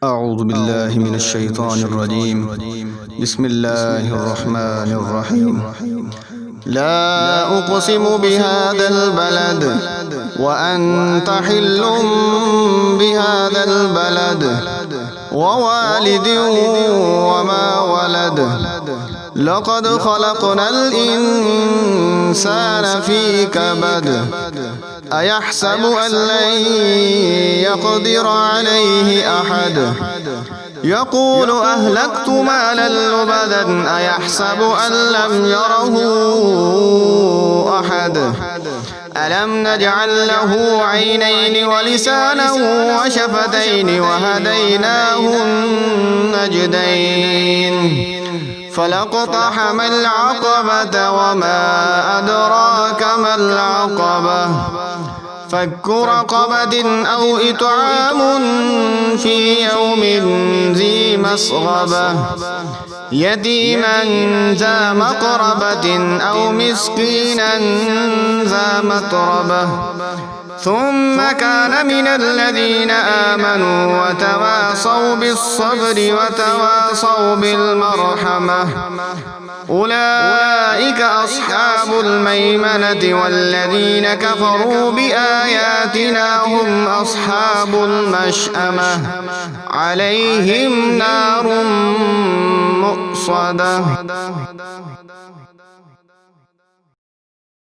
أعوذ بالله من الشيطان الرجيم. بسم الله الرحمن الرحيم. لا أقسم بهذا البلد وأنت حل بهذا البلد ووالد وما ولد لقد خلقنا الإنسان في كبد أيحسب أن لن يقدر عليه أحد يقول أهلكت مالا لبدا أيحسب أن لم يره أحد ألم نجعل له عينين ولسانا وشفتين وهديناه النجدين فلاقتحم العقبة وما أدراك ما العقبة فك رقبة أو إطعام في يوم ذي مسغبة يتيما ذا مقربة أو مسكينا ذا متربة ثم كان من الذين آمنوا وتواصوا بالصبر وتواصوا بالمرحمة أولئك أصحاب الميمنة والذين كفروا بآياتنا هم أصحاب المشأمة عليهم نار مؤصدة.